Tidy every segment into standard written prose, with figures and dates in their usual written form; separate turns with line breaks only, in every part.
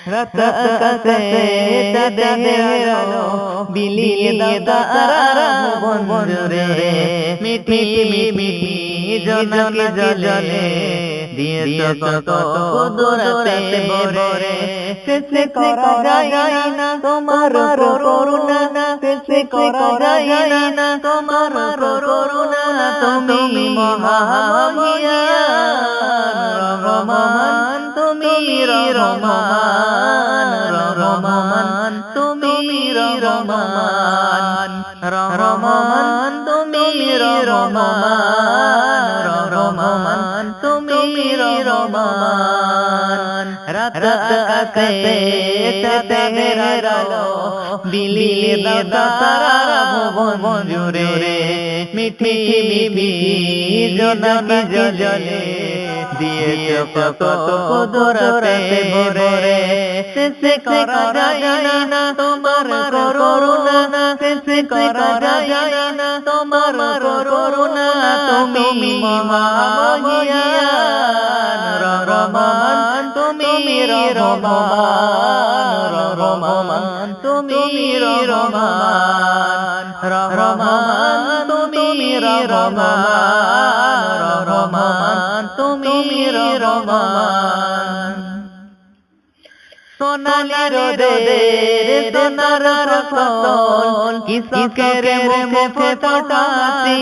রাত আকাশে চাঁদের আলো বিলিয়ে দাও তারা ভুবন জুড়ে মিঠি মিঠি জোনাকি জলে দিয়েছো কত কুদরতে ভরে শেষ করা যায় না তোমার করুণা শেষ করা যায় না তোমার করুণা তুমি মহামহিয়ান রহমান তুমি রহমান রহমান তুমি রহমান রহমান তুমি রহমান রহমান তুমি রহমান রাত আকাশে চাঁদের আলো বিলিয়ে দাও তারা ভুবন জুড়ে মিঠি মিঠি জোনাকি জলে দিয়েছো কত কুদরতে ভরে শেষ করা যায় না তোমার করুণা শেষ করা যায় না তোমার করুণা তুমি মহামহিয়ান রহমান তুমি রহমান রহমান তুমি রহমান রহমান তুমি রহমান রহমান তুমি রহমান সোনালি রোদের সোনার ফসল কৃষকের মুখে ফোটাছি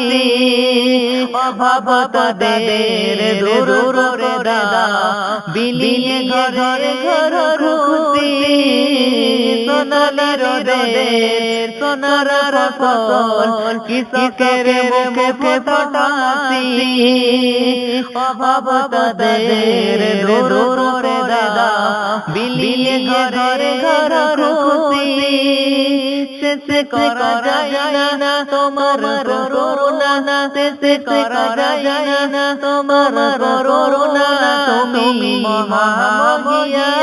অভাব তাদের দূর করে দাও বিলিয়ে ঘরে ঘর খুশি সোনালি রোদের সোনার ফসল কৃষকের মুখে ফোটাছি অভাব তাদের দূর করে দাও বিলিয়ে ঘরে ঘর খুশি শেষ করা যায় না তোমার করুণা শেষ করা যায় না তোমার করুণা তুমি মহামহিয়ান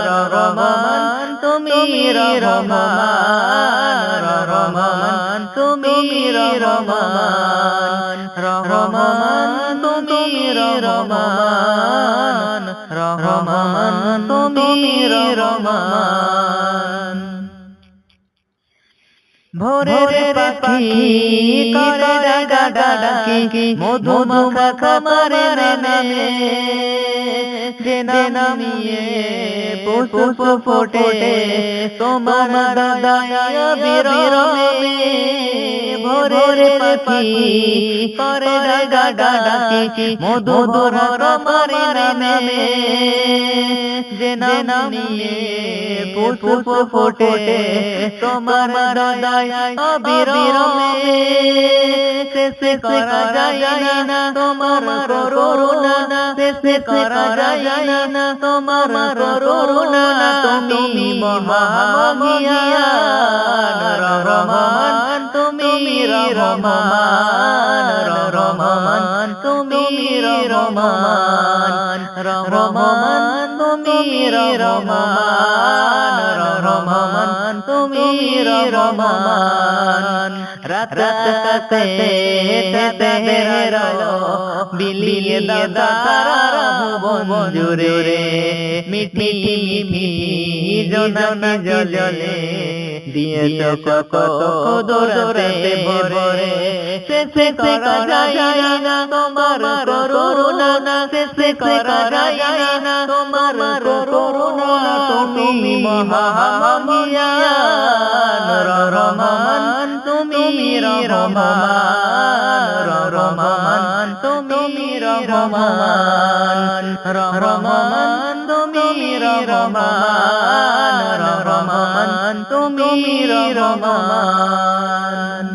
রহমান তুমি রহমান রহমান তুমি রহমান রহমান তুমি রহমান রহমান তুমি রহমান ভোরের পাখি করে ডাকি মধুমাখা খামারের নামে যে নামিয়ে পুষ্প ফোটে তোমার দয়া বিরমে ভোরের পাখি করে ডাকি মধুমাখা খামারের নামে যে নামিয়ে পুষ্প ফোটে তোমার দয়া বিরমে শেষ করা যায় না তোমার করুণা শেষ করা যায় না তোমার করুণা তুমি মহামহিয়ান রহমান তুমি রহমান রহমান তুমি রহমান রহমান তুমি রহমান রহমান তুমি রহমান রাত আকাশে চাঁদের আলো বিলিয়ে দাও তারা ভুবন জুড়ে মিঠি মিঠি জোনাকি জলে দিয়েছো কত কুদরতে ভরে শেষ করা যায় না তোমার করুণা শেষ করা যায় না তোমার করুণা তুমি মহামহিয়ান রহমান তুমি রহমান রহমান তুমি রহমান রহমান তুমি রহমান রহমান তুমি রহমান